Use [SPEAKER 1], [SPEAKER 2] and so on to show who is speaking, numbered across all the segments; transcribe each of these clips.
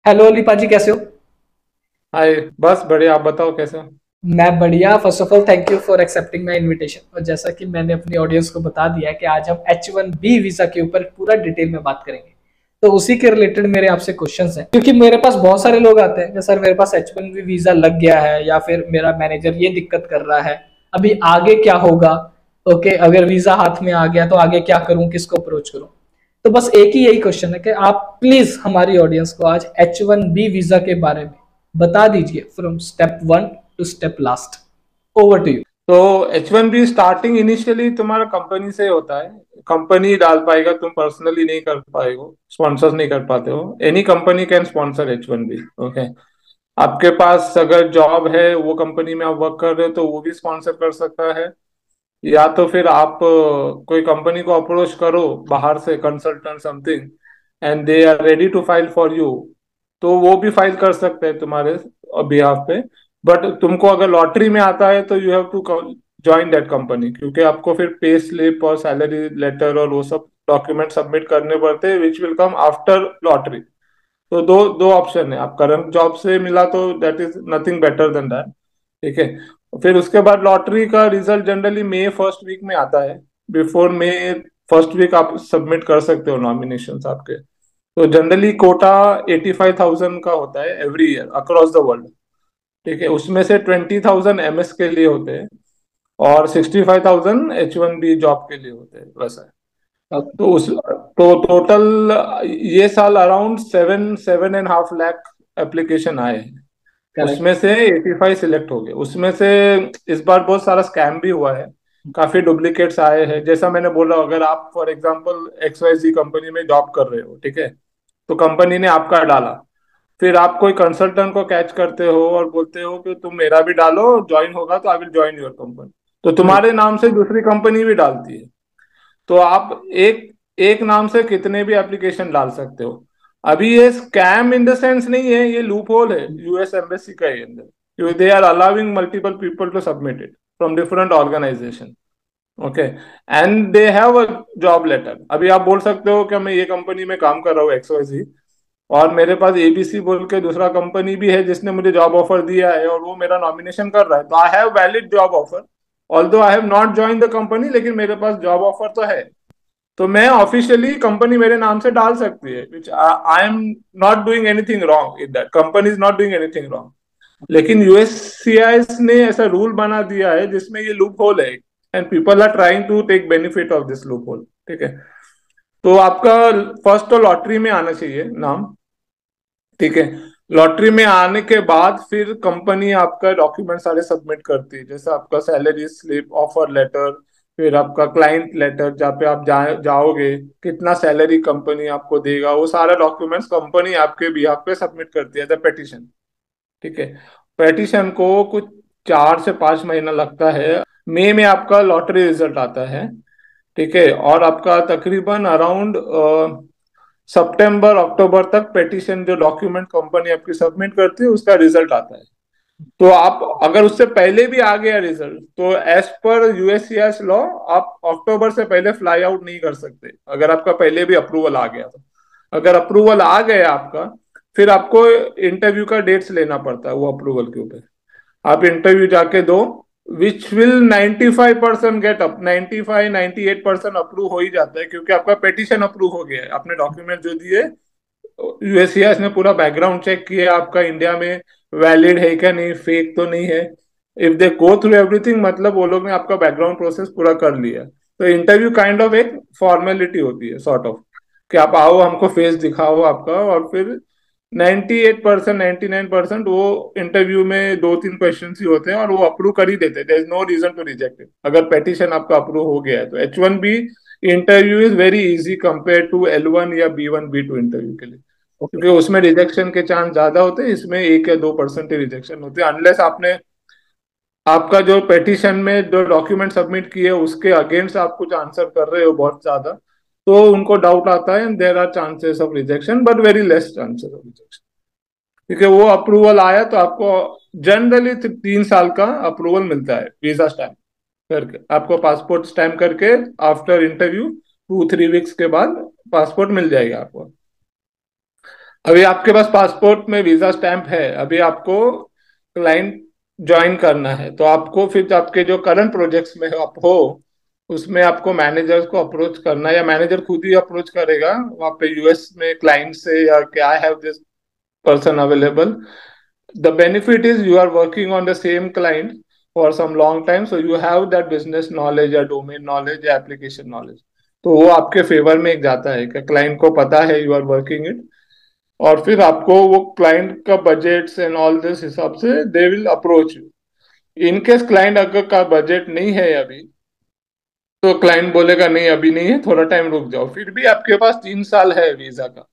[SPEAKER 1] Hello लिपा जी, कैसे हो?
[SPEAKER 2] हाय। बस बढ़िया, आप बताओ कैसे हो।
[SPEAKER 1] मैं बढ़िया। First of all thank you for accepting my invitation. और जैसा कि मैंने अपनी ऑडियंस को बता दिया कि आज हम H1B वीजा के ऊपर पूरा डिटेल में बात करेंगे। तो उसी के रिलेटेड मेरे आपसे क्वेश्चंस हैं, क्योंकि मेरे पास बहुत सारे लोग आते हैं कि सर मेरे पास H1B वीजा लग गया है, या फिर मेरा मैनेजर ये दिक्कत कर रहा है, अभी आगे क्या होगा। ओके, अगर वीजा हाथ में आ गया तो आगे क्या करूं, किसको अप्रोच करूं। तो बस एक ही यही क्वेश्चन है कि आप प्लीज हमारी ऑडियंस को आज H1B वीजा के बारे में बता दीजिए, from step one to step last. Over to you.
[SPEAKER 2] तो H1B स्टार्टिंग इनिशियली तुम्हारा कंपनी से होता है। कंपनी डाल पाएगा, तुम पर्सनली नहीं कर पाएगो, स्पॉन्सर नहीं कर पाते हो। Any company can sponsor H1B। Okay. आपके पास अगर जॉब है, वो कंपनी में आप वर्क कर रहे हो, तो वो भी स्पॉन्सर कर सकता है। या तो फिर आप कोई कंपनी को अप्रोच करो बाहर से, consultant something, and they are ready to file for you, तो वो भी फाइल कर सकते हैं तुम्हारे बिहाफ पे। बट तुमको अगर लॉटरी में आता है तो you have to join that company, क्योंकि आपको फिर पे स्लिप और सैलरी लेटर और वो सब डॉक्यूमेंट सबमिट करने पड़ते हैं, which will come after lottery. तो दो दो ऑप्शन है। आप करंट जॉब से मिला तो that is nothing better than that. ठीक है। फिर उसके बाद लॉटरी का रिजल्ट जनरली मई फर्स्ट वीक में आता है। बिफोर मई फर्स्ट वीक आप सबमिट कर सकते हो नॉमिनेशंस आपके। तो जनरली कोटा 85,000 का होता है every year across the world. ठीक है। उसमें से 20,000 MS के लिए होते हैं, और 65,000 H1B जॉब के लिए होते हैं, वैसा है। तो उस तो टोटल ये साल अराउंड 7.5 लाख एप्लीकेशन आए हैं।
[SPEAKER 1] करेक्ट।
[SPEAKER 2] उसमें से 85 सिलेक्ट हो गए। उसमें से इस बार बहुत सारा स्कैम भी हुआ है। काफी डुप्लीकेट्स आए हैं। जैसा मैंने बोला, अगर आप फॉर एग्जांपल XYZ कंपनी में जॉब कर रहे हो, ठीक है, तो कंपनी ने आपका डाला, फिर आप कोई कंसल्टेंट को कैच करते हो और बोलते हो कि तुम मेरा भी डालो, ज्वाइन होगा तो I will join your company, तो
[SPEAKER 1] राइट।
[SPEAKER 2] तुम्हारे नाम से दूसरी कंपनी भी डालती है। तो आप एक एक नाम से कितने भी एप्लीकेशन डाल सकते हो। अभी ये स्कैम इन द सेंस नहीं है, ये लूप होल है US एम्बेसी का ही अंदर। They are allowing multiple people to submit it from different organization. Okay. And they have a job letter. अभी आप बोल सकते हो कि मैं ये कंपनी में काम कर रहा हूँ XYZ, और मेरे पास ABC बोल के दूसरा कंपनी भी है जिसने मुझे जॉब ऑफर दिया है, और वो मेरा नॉमिनेशन कर रहा है, तो I have valid job offer. Although I have not join the company, लेकिन मेरे पास जॉब ऑफर तो है। तो मैं ऑफिशियली कंपनी मेरे नाम से डाल सकती है, which I am not doing anything wrong in that, company is not doing anything wrong. लेकिन USCIS ने ऐसा रूल बना दिया है जिसमें ये लूप होल है, and people are trying to take benefit of this loop hole. ठीक है। तो आपका फर्स्ट तो लॉटरी में आना चाहिए नाम। ठीक है। लॉटरी में आने के बाद फिर कंपनी आपका डॉक्यूमेंट सारे सबमिट करती है, जैसे आपका सैलरी स्लिप, ऑफर लेटर, फिर आपका क्लाइंट लेटर जहाँ पे आप जाओगे, कितना सैलरी कंपनी आपको देगा, वो सारा डॉक्यूमेंट्स कंपनी आपके बिहाफ पे सबमिट करती है द पेटिशन। ठीक है। पेटिशन को कुछ 4 से 5 महीना लगता है। मई में आपका लॉटरी रिजल्ट आता है। ठीक है। और आपका तकरीबन अराउंड सितंबर अक्टूबर तक पेटिशन जो डॉक्यूमेंट कंपनी आपकी सबमिट करती है उसका रिजल्ट आता है। तो आप अगर उससे पहले भी आ गया रिजल्ट, तो एज पर USCIS लॉ आप अक्टूबर से पहले फ्लाई आउट नहीं कर सकते, अगर आपका पहले भी अप्रूवल आ गया तो। अगर अप्रूवल आ गया आपका, फिर आपको इंटरव्यू का डेट्स लेना पड़ता है वो अप्रूवल के ऊपर। आप इंटरव्यू जाके दो, which will 95% get up, 95-98% approve हो ही जाता है, क्योंकि आपका पेटिशन अप्रूव हो गया है, आपने डॉक्यूमेंट जो दिए, USCIS ने पूरा बैकग्राउंड चेक किया आपका इंडिया में वैलिड है क्या नहीं, फेक तो नहीं है। If they go through everything, मतलब वो लोग ने आपका बैकग्राउंड प्रोसेस पूरा कर लिया। तो इंटरव्यू काइंड ऑफ एक फॉर्मेलिटी होती है, सॉर्ट ऑफ, कि आप आओ, हमको फेस दिखाओ आपका, और फिर 98%, 99% वो इंटरव्यू में 2-3 क्वेश्चन ही होते हैं और वो अप्रूव कर ही देते हैं। There is no reason to reject it अगर पेटिशन आपका अप्रूव हो गया है तो। H1B interview is very easy compare to L1 या B1 B2 इंटरव्यू के लिए,
[SPEAKER 1] ओके।
[SPEAKER 2] क्योंकि उसमें रिजेक्शन के चांस ज्यादा होते हैं, इसमें 1 या 2% ही रिजेक्शन होते हैं, अनलेस आपने आपका जो पेटिशन में जो डॉक्यूमेंट सबमिट किए उसके अगेंस्ट आप कुछ आंसर कर रहे हो बहुत ज्यादा, तो उनको डाउट आता है, and there are chances of rejection, but very less chances of rejection. क्योंकि वो अप्रूवल आया तो आपको जनरली 3 साल का अप्रूवल मिलता है वीजा स्टैम्प करके, आपको पासपोर्ट स्टैम्प करके आफ्टर इंटरव्यू 2-3 वीक्स के बाद पासपोर्ट मिल जाएगा आपको। अभी आपके पास पासपोर्ट में वीजा स्टैंप है, अभी आपको क्लाइंट ज्वाइन करना है, तो आपको फिर आपके जो करंट प्रोजेक्ट्स में आप हो उसमें आपको मैनेजर्स को अप्रोच करना, या मैनेजर खुद ही अप्रोच करेगा वहाँ पे यूएस में क्लाइंट से, या क्या I have this person available. The benefit is you are working on the same client for some long time, so you have that business knowledge या domain knowledge या application knowledge. तो वो आपके favour में एक जाता है कि क्लाइंट को पता है यू आर वर्किंग इट, और फिर आपको वो क्लाइंट का बजट्स एंड ऑल दिस हिसाब से they will approach you. In case client अगर का बजट नहीं है अभी, तो क्लाइंट बोलेगा नहीं अभी नहीं है, थोड़ा टाइम रुक जाओ, फिर भी आपके पास 3 साल है वीजा का।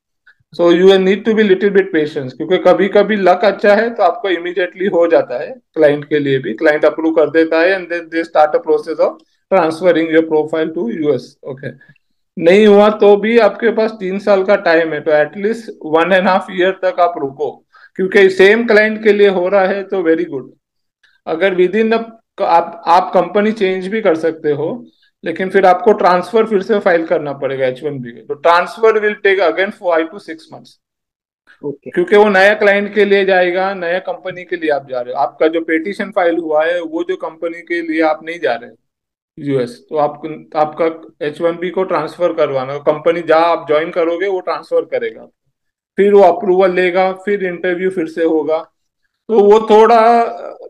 [SPEAKER 2] So you need to be little bit patience, क्योंकि कभी कभी लक अच्छा है तो आपको इमीडिएटली हो जाता है, क्लाइंट के लिए भी क्लाइंट अप्रूव कर देता है and they start a process of transferring your profile to US. Okay, नहीं हुआ तो भी आपके पास 3 साल का टाइम है, तो एटलीस्ट 1.5 ईयर तक आप रुको, क्योंकि सेम क्लाइंट के लिए हो रहा है तो वेरी गुड। अगर विद इन आप कंपनी चेंज भी कर सकते हो, लेकिन फिर आपको ट्रांसफर फिर से फाइल करना पड़ेगा H1B के, तो transfer will take again 5 to 6 months,
[SPEAKER 1] okay.
[SPEAKER 2] क्योंकि वो नया क्लाइंट के लिए जाएगा, नया कंपनी के लिए आप जा रहे हो, आपका जो पेटिशन फाइल हुआ है वो जो कंपनी के लिए आप नहीं जा रहे यूएस, तो आपका H1B को ट्रांसफर करवाना, कंपनी जहाँ आप ज्वाइन करोगे वो ट्रांसफर करेगा, फिर वो अप्रूवल लेगा, फिर इंटरव्यू फिर से होगा, तो वो थोड़ा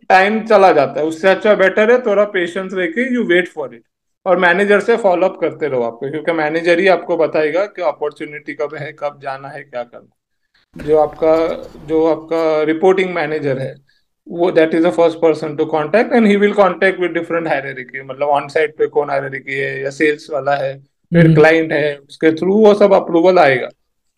[SPEAKER 2] टाइम चला जाता है। उससे अच्छा बेटर है थोड़ा पेशेंस लेके यू वेट फॉर इट, और मैनेजर से फॉलो अप करते रहो आपको, क्योंकि मैनेजर ही आपको बताएगा कि अपॉर्चुनिटी कब है, कब जाना है, क्या करना। जो आपका रिपोर्टिंग मैनेजर है वो that is the first person to contact, and he will contact with different hierarchy, मतलब ऑन साइट पे कौन हायरार्की है, या सेल्स वाला है, फिर क्लाइंट है, उसके थ्रू वो सब अप्रूवल आएगा।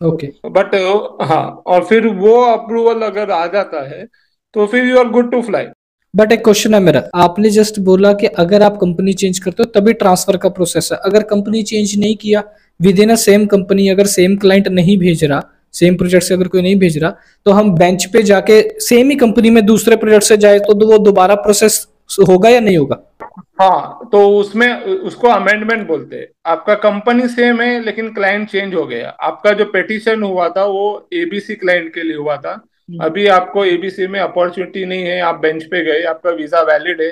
[SPEAKER 1] ओके।
[SPEAKER 2] बट हाँ, और फिर वो अप्रूवल अगर आ जाता है तो फिर you are good to fly.
[SPEAKER 1] But एक क्वेश्चन है मेरा, आपने जस्ट बोला कि अगर आप कंपनी चेंज करते हो तभी ट्रांसफर का प्रोसेस है, अगर कंपनी चेंज नहीं किया, with in a same company अगर सेम क्लाइंट नहीं भेज रहा, सेम प्रोजेक्ट से अगर कोई नहीं भेज रहा, तो हम बेंच पे जाके सेम ही कंपनी में दूसरे प्रोजेक्ट से जाए तो वो दोबारा प्रोसेस होगा या नहीं होगा?
[SPEAKER 2] हाँ, तो उसमें उसको अमेंडमेंट बोलते हैं। आपका कंपनी सेम है लेकिन क्लाइंट चेंज हो गया, आपका जो पेटिशन हुआ था वो एबीसी क्लाइंट के लिए हुआ था, अभी आपको एबीसी में अपॉर्चुनिटी नहीं है, आप बेंच पे गए, आपका वीजा वैलिड है,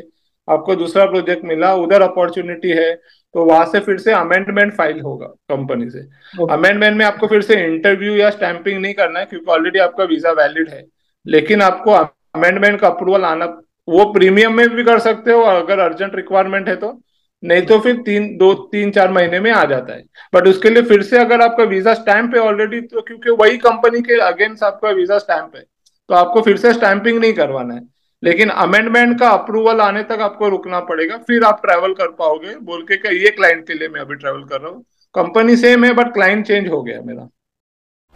[SPEAKER 2] आपको दूसरा प्रोजेक्ट मिला, उधर अपॉर्चुनिटी है, तो वहां से फिर से अमेंडमेंट फाइल होगा कंपनी से। अमेंडमेंट में आपको फिर से इंटरव्यू या स्टैंपिंग नहीं करना है, क्योंकि ऑलरेडी आपका वीजा वैलिड है, लेकिन आपको अमेंडमेंट का अप्रूवल आना, वो प्रीमियम में भी कर सकते हो अगर अर्जेंट रिक्वायरमेंट है तो, नहीं तो फिर 3-4 महीने में आ जाता है। बट उसके लिए फिर से अगर आपका वीजा स्टैंप है ऑलरेडी, तो क्योंकि वही कंपनी के अगेंस्ट आपका वीजा स्टैंप है, तो आपको फिर से स्टैंपिंग नहीं करवाना है, लेकिन अमेंडमेंट का अप्रूवल आने तक आपको रुकना पड़ेगा, फिर आप ट्रैवल कर पाओगे बोल के कि ये क्लाइंट के लिए मैं अभी ट्रैवल कर रहा हूँ, कंपनी सेम है बट क्लाइंट चेंज हो गया मेरा।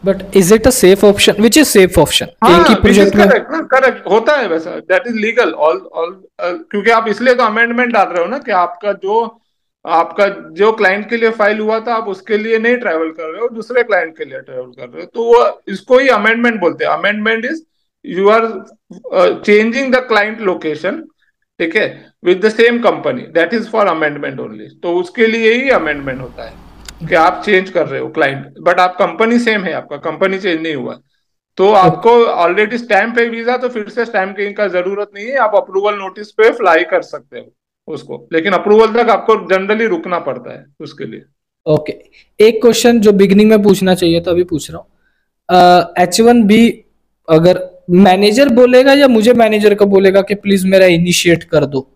[SPEAKER 1] But is it a safe option, which is safe option? एक ही
[SPEAKER 2] हाँ, विच इज
[SPEAKER 1] प्रोजेक्ट में
[SPEAKER 2] करेक्ट ना, करेक्ट होता है वैसा, that is legal all all, क्योंकि आप इसलिए तो अमेंडमेंट डाल रहे हो ना, कि आपका जो क्लाइंट के लिए फाइल हुआ था आप उसके लिए नहीं ट्रैवल कर रहे हो, दूसरे क्लाइंट के लिए ट्रैवल कर रहे हो, तो वो इसको ही अमेंडमेंट बोलते हैं। Amendment is you are changing the client location, ठीक है, with the same company, that is for amendment only, तो उसके लिए ही अमेंडमेंट होता है कि आप चेंज कर रहे हो क्लाइंट, बट आप कंपनी सेम है, आपका कंपनी चेंज नहीं हुआ, तो आपको ऑलरेडी स्टैंप है वीजा, तो फिर से स्टैंपिंग का जरूरत नहीं है, आप अप्रूवल नोटिस पे फ्लाई कर सकते हो उसको, लेकिन अप्रूवल तक आपको जनरली रुकना पड़ता है उसके लिए।
[SPEAKER 1] ओके। एक क्वेश्चन जो बिगनिंग में पूछना चाहिए था अभी पूछ रहा हूँ, H1B अगर मैनेजर बोलेगा या मुझे मैनेजर का बोलेगा कि प्लीज मेरा इनिशिएट कर दो?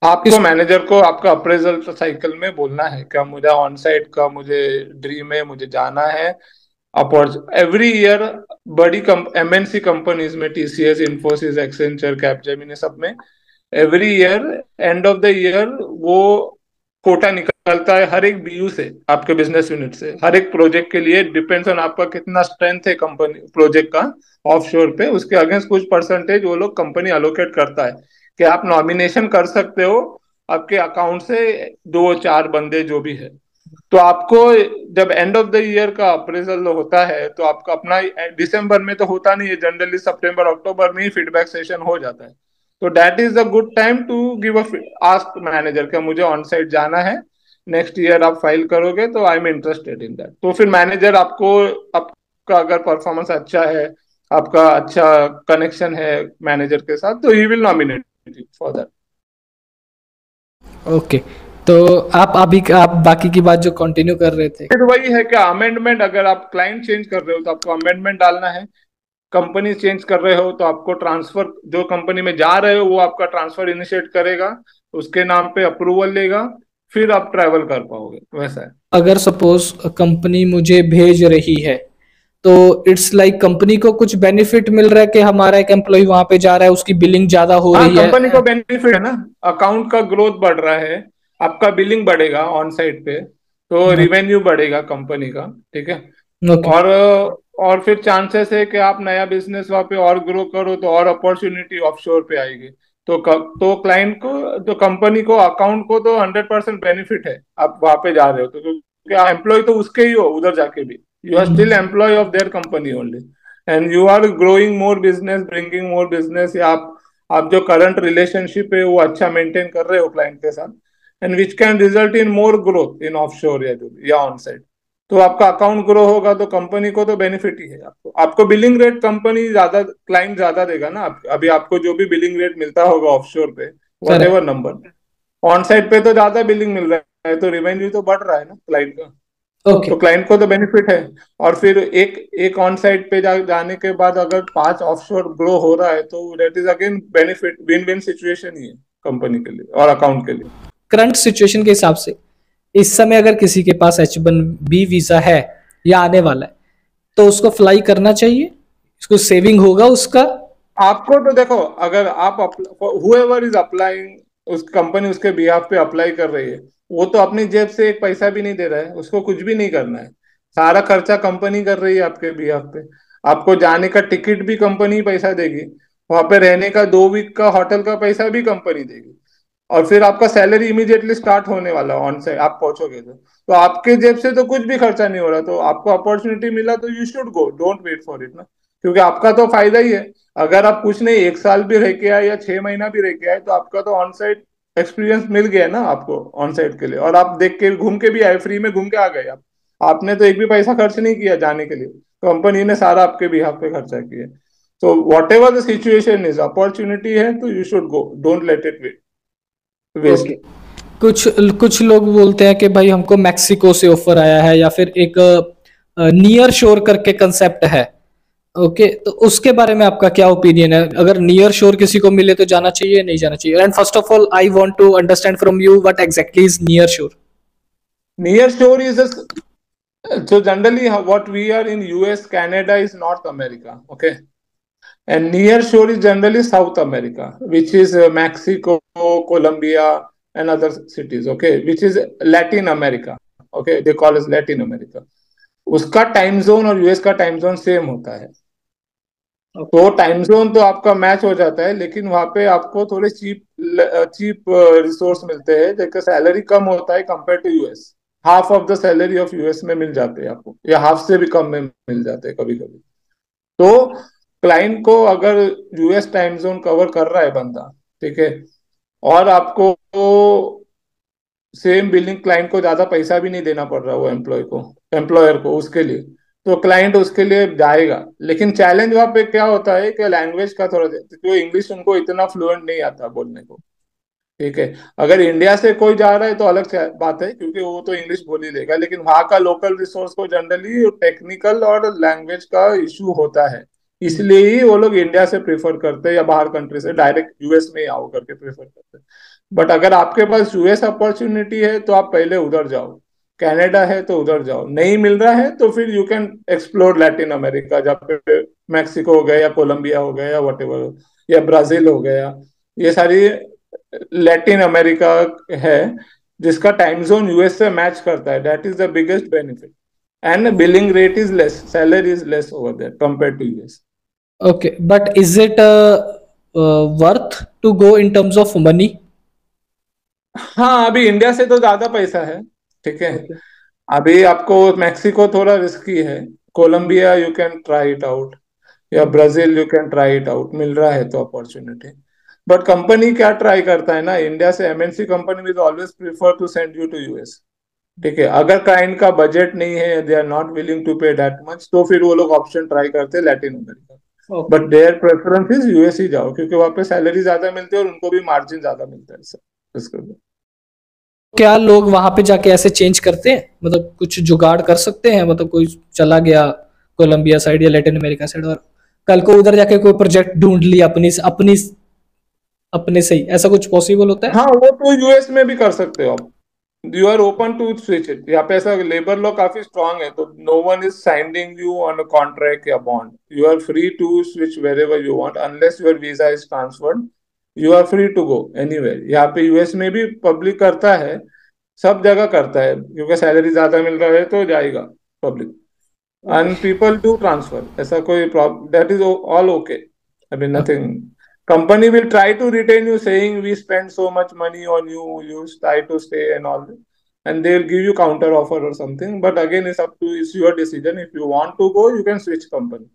[SPEAKER 2] आपको मैनेजर को आपका अप्रेजल साइकिल में बोलना है क्या मुझे ऑन साइट का मुझे ड्रीम है, मुझे जाना है। एवरी ईयर बड़ी एमएनसी कंपनीज में, टीसीएस, इन्फोसिस, एक्सेंचर, कैपजेमिनी, सब में every year end of the year वो कोटा निकलता है हर एक बीयू से, आपके बिजनेस यूनिट से, हर एक प्रोजेक्ट के लिए, डिपेंड्स ऑन आपका कितना स्ट्रेंथ है कंपनी प्रोजेक्ट का ऑफशोर पे, उसके अगेंस्ट कुछ परसेंटेज वो लोग कंपनी अलोकेट करता है कि आप नॉमिनेशन कर सकते हो आपके अकाउंट से 2-4 बंदे जो भी है। तो आपको जब एंड ऑफ द ईयर का अप्रेजल होता है तो आपका अपना, दिसंबर में तो होता नहीं है, जनरली सितंबर अक्टूबर में ही फीडबैक सेशन हो जाता है, तो that is the good time to give ask manager का मुझे ऑन साइट जाना है, नेक्स्ट ईयर आप फाइल करोगे तो I am interested in that, तो फिर मैनेजर आपको आपका अगर परफॉर्मेंस अच्छा है, आपका अच्छा कनेक्शन है मैनेजर के साथ, तो he will nominate you for that.
[SPEAKER 1] Okay, तो आप बाकी की बात जो कंटिन्यू कर रहे थे।
[SPEAKER 2] फिर वही है कि अमेंडमेंट, अगर आप क्लाइंट चेंज कर रहे हो तो आपको अमेंडमेंट डालना है। कंपनी चेंज कर रहे हो तो आपको ट्रांसफर, जो कंपनी में जा रहे हो वो आपका ट्रांसफर इनिशिएट करेगा, उसके नाम पे अप्रूवल लेगा, फिर आप ट्रैवल कर पाओगे, वैसा है।
[SPEAKER 1] अगर सपोज कंपनी मुझे भेज रही है, तो इट्स लाइक कंपनी को कुछ बेनिफिट मिल रहा है कि हमारा एक एम्प्लॉय वहां पे जा रहा है, उसकी बिलिंग ज्यादा हो
[SPEAKER 2] हाँ,
[SPEAKER 1] रही
[SPEAKER 2] कंपनी
[SPEAKER 1] है।
[SPEAKER 2] को बेनिफिट है ना, अकाउंट का ग्रोथ बढ़ रहा है, आपका बिलिंग बढ़ेगा ऑन साइट पे, तो रिवेन्यू बढ़ेगा कंपनी का, ठीक है।
[SPEAKER 1] ओके।
[SPEAKER 2] और और फिर चांसेस है कि आप नया बिजनेस वहाँ पे और ग्रो करो तो और अपॉर्चुनिटी ऑफशोर पे आएगी। तो क्लाइंट को, तो कंपनी को, अकाउंट को तो 100% बेनिफिट है आप वहाँ पे जा रहे हो तो, क्योंकि एम्प्लॉय तो उसके ही हो उधर जाके भी, you are still employ of their company only, and you are growing more business, bringing more business, या आप जो करंट रिलेशनशिप है वो अच्छा मेंटेन कर रहे हो क्लाइंट के साथ, and which can result in more growth in offshore या ऑन साइट। तो आपका अकाउंट ग्रो होगा तो कंपनी को तो बेनिफिट ही है, आपको आपको बिलिंग रेट कंपनी ज्यादा, क्लाइंट ज्यादा देगा ना। अभी आपको जो भी बिलिंग रेट मिलता होगा ऑफशोर पे, what
[SPEAKER 1] correct.
[SPEAKER 2] Ever number, on site पे तो ज्यादा बिलिंग मिल रहा है, तो रिवेन्यू तो बढ़ रहा है ना क्लाइंट का,
[SPEAKER 1] ओके।
[SPEAKER 2] तो क्लाइंट को तो बेनिफिट है। और फिर एक एक ऑन साइट पे जाने के बाद अगर 5 ऑफशोर ग्रो हो रहा है तो that is again benefit, win win situation ही है कंपनी के लिए और अकाउंट के लिए।
[SPEAKER 1] करंट सिचुएशन के हिसाब से इस समय अगर किसी के पास H1B वीजा है या आने वाला है, तो उसको फ्लाई करना चाहिए, उसको सेविंग होगा उसका।
[SPEAKER 2] आपको तो देखो, अगर आप हुएवर इज अप्लाइंग, उस कंपनी उसके बिहाफ पे अप्लाई कर रही है, वो तो अपनी जेब से एक पैसा भी नहीं दे रहा है, उसको कुछ भी नहीं करना है, सारा खर्चा कंपनी कर रही है आपके बिहाफ पे। आपको जाने का टिकट भी कंपनी पैसा देगी, वहां पे रहने का 2 वीक का होटल का पैसा भी कंपनी देगी, और फिर आपका सैलरी इमीडिएटली स्टार्ट होने वाला ऑन से आप पहुंचोगे तो आपके जेब से तो कुछ भी खर्चा नहीं हो रहा, तो आपको अपॉर्चुनिटी मिला तो you should go, don't wait for it ना, क्योंकि आपका तो फायदा ही है। अगर आप कुछ नहीं, 1 साल भी रह के आए या 6 महीना भी रह के आए, तो आपका तो ऑन साइट एक्सपीरियंस मिल गया ना आपको ऑन साइट के लिए, और आप देख के घूम के भी आए, फ्री में घूम के आ गए आप, आपने तो एक भी पैसा खर्च नहीं किया जाने के लिए, कंपनी ने सारा आपके बिहाफ पे खर्चा किया। तो whatever the situation is, opportunity है तो you should go, don't let it waste.
[SPEAKER 1] Okay. कुछ कुछ लोग बोलते हैं कि भाई हमको मैक्सिको से ऑफर आया है, या फिर एक नियर शोर करके कंसेप्ट है। ओके, तो उसके बारे में आपका क्या ओपिनियन है? अगर नियर शोर किसी को मिले तो जाना चाहिए, नहीं जाना चाहिए? And first of all I want to understand from you what exactly is near shore.
[SPEAKER 2] Near shore is a, so generally what we are in US, Canada is North America, okay, and near shore is generally South America, which is Mexico, Colombia, and other cities, okay, which is Latin America, okay, they call us Latin America. उसका time zone और US का time zone same होता है, तो time zone तो आपका match हो जाता है, लेकिन वहां पे आपको थोड़े चीप चीप रिसोर्स मिलते हैं, जिसका सैलरी कम होता है compare to US, half of the salary of US में मिल जाते हैं आपको, या हाफ से भी कम में मिल जाते हैं कभी कभी। तो क्लाइंट को अगर यूएस टाइम जोन कवर कर रहा है बंदा, ठीक है, और आपको सेम बिलिंग, क्लाइंट को ज्यादा पैसा भी नहीं देना पड़ रहा वो एम्प्लॉयर को उसके लिए, तो क्लाइंट उसके लिए जाएगा। लेकिन चैलेंज वहां पे क्या होता है कि लैंग्वेज का थोड़ा, जो इंग्लिश उनको इतना फ्लुएंट नहीं आता बोलने को, ठीक है। अगर इंडिया से कोई जा रहा है तो अलग बात है, क्योंकि वो तो इंग्लिश बोल ही लेगा, लेकिन वहाँ का लोकल रिसोर्स को जनरली टेक्निकल और लैंग्वेज का इशू होता है, इसलिए ही वो लोग इंडिया से प्रेफर करते हैं या बाहर कंट्री से डायरेक्ट यूएस में ही आओ करके प्रेफर करते हैं। बट अगर आपके पास यूएस अपॉर्चुनिटी है तो आप पहले उधर जाओ, कनाडा है तो उधर जाओ, नहीं मिल रहा है तो फिर you can explore Latin America, जहाँ पे मैक्सिको हो गया या कोलंबिया हो गया या वट एवर, या ब्राजील हो गया, ये सारी लैटिन अमेरिका है, जिसका टाइम जोन यूएस से मैच करता है, that is the biggest benefit, and billing rate is less, salary is less over there compare to US.
[SPEAKER 1] Okay, but is it worth to go in terms of money?
[SPEAKER 2] हाँ, अभी India से तो ज्यादा पैसा है, ठीक है।
[SPEAKER 1] ओके।
[SPEAKER 2] अभी आपको मैक्सिको थोड़ा रिस्की है, Colombia you can try it out, या Brazil you can try it out, मिल रहा है तो अपॉर्चुनिटी। बट कंपनी क्या ट्राई करता है ना, इंडिया से MNC company will always prefer to send you to US, ठीक है, अगर क्लाइंट का बजट नहीं है, they are not willing to pay that much, तो फिर वो लोग ऑप्शन ट्राई करते हैं Latin America.
[SPEAKER 1] Okay.
[SPEAKER 2] But there preference is US ही जाओ, क्योंकि वहाँ पे सैलरी ज्यादा मिलती है और उनको भी मार्जिन ज्यादा मिलता है इसके लिए।
[SPEAKER 1] क्या लोग वहां पे जाके ऐसे चेंज करते हैं, मतलब कुछ जुगाड़ कर सकते हैं, मतलब कोई चला गया कोलंबिया साइड या लैटिन अमेरिका साइड और कल को उधर जाके कोई प्रोजेक्ट ढूंढ लिया अपनी अपनी अपने से ही, ऐसा कुछ पॉसिबल होता है?
[SPEAKER 2] हाँ, वो तो यूएस में भी कर सकते हो आप। You are open to switch it. यहाँ पे ऐसा लेबर लॉ काफी स्ट्रांग है, तो no one is signing you on a contract या bond. You are free to switch wherever you want, unless your visa is transferred. You are free to go anywhere. यहाँ पे US में भी public करता है, सब जगह करता है, क्योंकि सैलरी ज्यादा मिल रहा है तो जाएगा public. And people do transfer, ऐसा कोई problem, that is all okay. I mean nothing. Company will try to retain you, saying we spend so much money on you, you try to stay and all, and they'll give you counter offer or something. But again, it's your decision. If you want to go, you can switch company.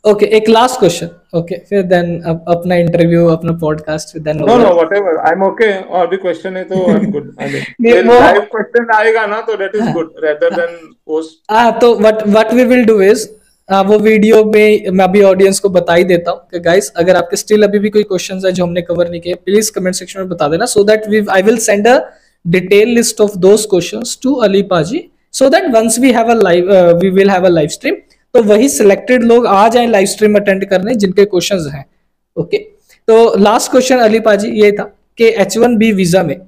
[SPEAKER 1] Okay, एक last question. Okay, फिर then अपना interview, अपना podcast फिर then
[SPEAKER 2] No,
[SPEAKER 1] over.
[SPEAKER 2] no, whatever. I'm okay. और भी question है तो I'm good. I mean,
[SPEAKER 1] नहीं वो
[SPEAKER 2] लाइव क्वेश्चन आएगा ना, तो that is good rather than post.
[SPEAKER 1] तो what we will do is, वो वीडियो में मैं अभी ऑडियंस को बता ही देता हूँ कि गाइस अगर आपके स्टिल अभी भी कोई क्वेश्चंस है जो हमने कवर नहीं किए, प्लीज कमेंट सेक्शन में बता देना, so that we I will send a detail list of those questions to Ali paaji, so that once we have a live we will have a live stream, तो वही सिलेक्टेड लोग आ जाए live stream attend करने जिनके questions हैं। Okay, तो last question Ali पाजी ये था कि H1B वीजा में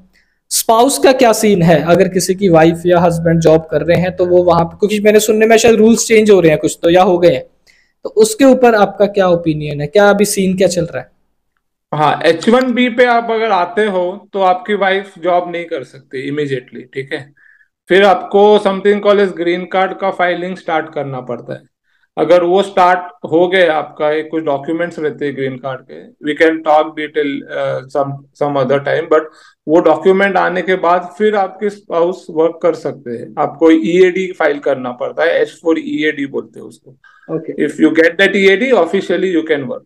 [SPEAKER 1] स्पाउस का क्या सीन है, अगर किसी की वाइफ या हस्बैंड जॉब कर रहे हैं तो वो वहां पे, क्योंकि मैंने सुनने में शायद रूल्स चेंज हो रहे हैं कुछ तो, या हो गए हैं, तो उसके ऊपर आपका क्या ओपिनियन है, क्या अभी सीन क्या चल रहा है?
[SPEAKER 2] हाँ, H1B पे आप अगर आते हो तो आपकी वाइफ जॉब नहीं कर सकती इमिजिएटली, ठीक है। फिर आपको something call as green card का फाइलिंग स्टार्ट करना पड़ता है। अगर वो स्टार्ट हो गए, आपका एक कुछ डॉक्यूमेंट्स रहते हैं ग्रीन कार्ड के, we can talk detail some other time, but वो डॉक्यूमेंट आने के बाद फिर आपके स्पाउस वर्क कर सकते हैं। आपको ईएडी फाइल करना पड़ता है, H4 EAD बोलते हैं उसको।
[SPEAKER 1] Okay.
[SPEAKER 2] If you get that EAD officially you can work.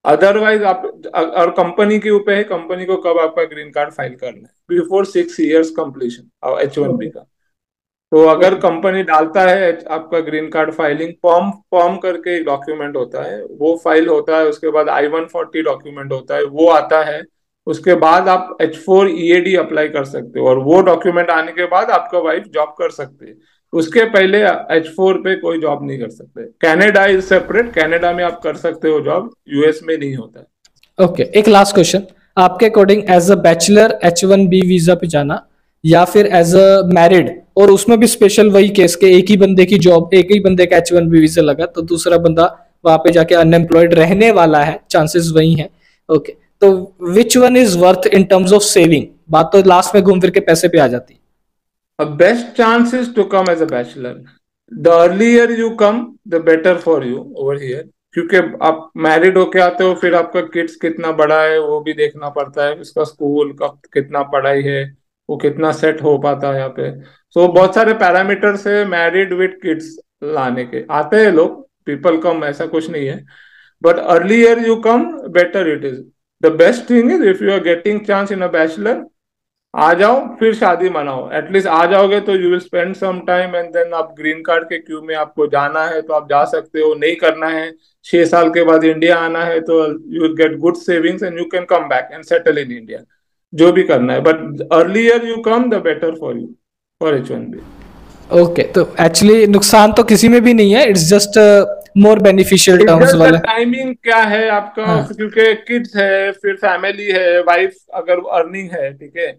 [SPEAKER 2] Otherwise आप, और कंपनी के ऊपर है, कंपनी को कब आपका ग्रीन कार्ड फाइल करना है, before 6 years completion H1B
[SPEAKER 1] okay.
[SPEAKER 2] का। तो अगर
[SPEAKER 1] ओके।
[SPEAKER 2] कंपनी डालता है आपका green card filing, form form करके एक डॉक्यूमेंट होता है, वो फाइल होता है, उसके बाद I-140 डॉक्यूमेंट होता है, वो आता है। उसके बाद आप H4 EAD अप्लाई कर सकते हो, और वो डॉक्यूमेंट आने के बाद आपका वाइफ जॉब कर सकते हैं। उसके पहले H4 पे कोई जॉब नहीं कर सकते। कनाडा इज सेपरेट, कनाडा में आप कर सकते हो जॉब, यूएस में नहीं होता है।
[SPEAKER 1] ओके, एक लास्ट क्वेश्चन, आपके according as a bachelor H1B visa पे जाना या फिर एज अ मैरिड, और उसमें भी स्पेशल वही केस के एक ही बंदे की जॉब, एक ही बंदे का H1B वीजा लगा तो दूसरा बंदा वहां पे जाके अनएम्प्लॉयड रहने वाला है, चांसेस वही हैं। ओके, तो which one is worth in terms of saving? बात तो लास्ट में घूम फिर के पैसे पे आ जाती है।
[SPEAKER 2] Best chance is to come as a bachelor. The earlier you come, the better for you over here. क्योंकि आप मैरिड होके आते हो, फिर आपका किड्स कितना बड़ा है वो भी देखना पड़ता है, उसका स्कूल का कितना पढ़ाई है, वो कितना सेट हो पाता है यहाँ पे। सो बहुत सारे पैरामीटर्स है मैरिड विद किड्स लाने के। आते हैं लोग, पीपल कम, ऐसा कुछ नहीं है, but earlier you come better it is. The best thing is if you are getting chance in a bachelor, आ जाओ, फिर शादी मनाओ। एटलीस्ट आ जाओगे तो you will spend some time, and then आप ग्रीन कार्ड के क्यू में आपको जाना है तो आप जा सकते हो, नहीं करना है 6 साल के बाद इंडिया आना है तो you will get good savings and you can come back and settle in India, जो भी करना है। But earlier you come the better for you for H1B।
[SPEAKER 1] Okay, तो एक्चुअली नुकसान तो किसी में भी नहीं है, it's just more beneficial terms वाला।
[SPEAKER 2] टाइमिंग क्या है आपका,
[SPEAKER 1] हाँ।
[SPEAKER 2] क्योंकि किड्स है, फिर फैमिली है, वाइफ अगर अर्निंग है, ठीक है,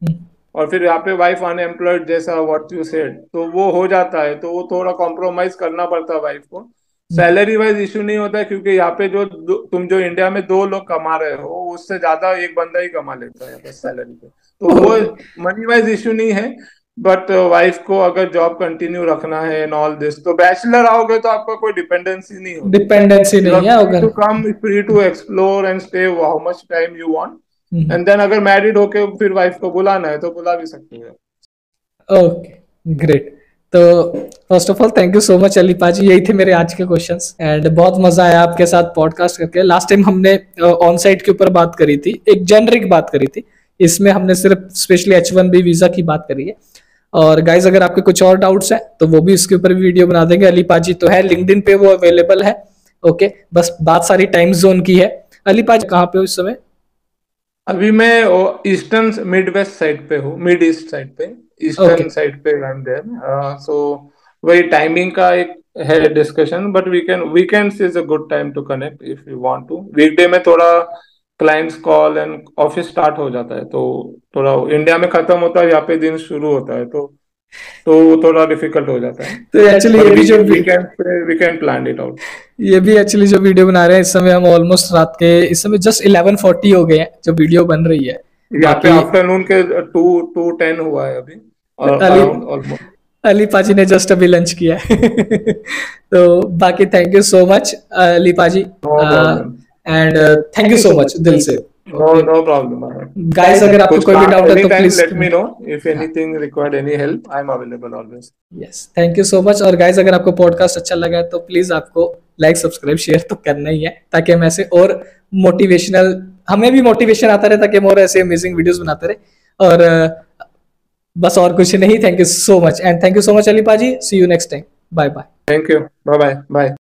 [SPEAKER 2] और फिर यहाँ पे वाइफ अनएम्प्लॉयड जैसा व्हाट यू सेड, तो वो हो जाता है, तो वो थोड़ा कॉम्प्रोमाइज करना पड़ता है वाइफ को। सैलरी वाइज इशू नहीं होता है, क्योंकि यहाँ पे जो तुम जो इंडिया में 2 लोग कमा रहे हो, उससे ज्यादा एक बंदा ही कमा लेता है यहाँ पे सैलरी पे, तो वो मनी वाइज इशू नहीं है। बट वाइफ को अगर जॉब कंटिन्यू रखना है एंड ऑल दिस, तो बैचलर आओगे तो आपका कोई डिपेंडेंसी नहीं होगी।
[SPEAKER 1] डिपेंडेंसी
[SPEAKER 2] यू आर
[SPEAKER 1] नहीं है
[SPEAKER 2] फ्री
[SPEAKER 1] अगर।
[SPEAKER 2] To come, free to explore and stay how much time you want, and then अगर मैरिड होके फिर वाइफ को बुलाना है तो बुला भी सकते हो।
[SPEAKER 1] Okay, great. तो first of all thank you so much Ali paaji, यही थे मेरे आज के क्वेश्चंस, एंड बहुत मजा आया आपके साथ पॉडकास्ट करके। लास्ट टाइम हमने ऑन साइट के ऊपर बात करी थी, एक जेनरिक बात करी थी, इसमें हमने सिर्फ स्पेशली H1B वीजा की बात करी है। और गाइज अगर आपके कुछ और डाउट्स हैं तो वो भी इसके ऊपर वीडियो बना देंगे। अली पाजी तो है लिंक्डइन पे, वो अवेलेबल है। ओके, बस बात सारी टाइम जोन की है। अली पाजी कहाँ पे हो इस समय?
[SPEAKER 2] अभी मैं ईस्टर्न मिड वेस्ट साइड पे हूँ, मिड ईस्ट साइड पे,
[SPEAKER 1] ओके,
[SPEAKER 2] ईस्टर्न साइड पे आई एम देयर। सो वही टाइमिंग का एक है discussion, but weekends is a good time to connect if you want to. Weekday में थोड़ा clients call and office start हो जाता है, तो थोड़ा इंडिया में खत्म होता है, यहाँ पे दिन शुरू होता है, तो थोड़ा डिफिकल्ट हो जाता है।
[SPEAKER 1] तो एक्चुअली
[SPEAKER 2] बट
[SPEAKER 1] ये भी जो
[SPEAKER 2] वीकेंड पे we can plan it out.
[SPEAKER 1] ये भी एक्चुअली जो वीडियो बना रहे हैं इस समय, हम ऑलमोस्ट रात के इस समय जस्ट 11:40 हो गए हैं जो वीडियो बन रही है।
[SPEAKER 2] यहाँ पे
[SPEAKER 1] बाकी
[SPEAKER 2] आफ्टरनून के 2:10 हुआ है अभी,
[SPEAKER 1] अली
[SPEAKER 2] अराउंड ऑलमोस्ट।
[SPEAKER 1] अली पाजी ने जस्ट अभी लंच किया है। तो बाकी thank you so much Ali paaji,
[SPEAKER 2] no problem,
[SPEAKER 1] and thank you so much दिल से।
[SPEAKER 2] No problem.
[SPEAKER 1] गाइस अगर आपको
[SPEAKER 2] कुछ
[SPEAKER 1] कोई भी डाउट है
[SPEAKER 2] एनी
[SPEAKER 1] तो
[SPEAKER 2] time
[SPEAKER 1] please
[SPEAKER 2] let me know, if anything required any help I am available always.
[SPEAKER 1] Yes, thank you so much. और गाइस अगर आपको पॉडकास्ट अच्छा लगा है तो प्लीज आपको लाइक सब्सक्राइब शेयर तो करना ही है, ताकि हम ऐसे और मोटिवेशनल, हमें भी मोटिवेशन आता रहे, ताकि हम और ऐसे अमेजिंग वीडियोस बनाते रहे। और बस और कुछ नहीं। Thank you so much, and thank you so much Ali paaji. See you next time. Bye bye.
[SPEAKER 2] Thank you, bye bye bye.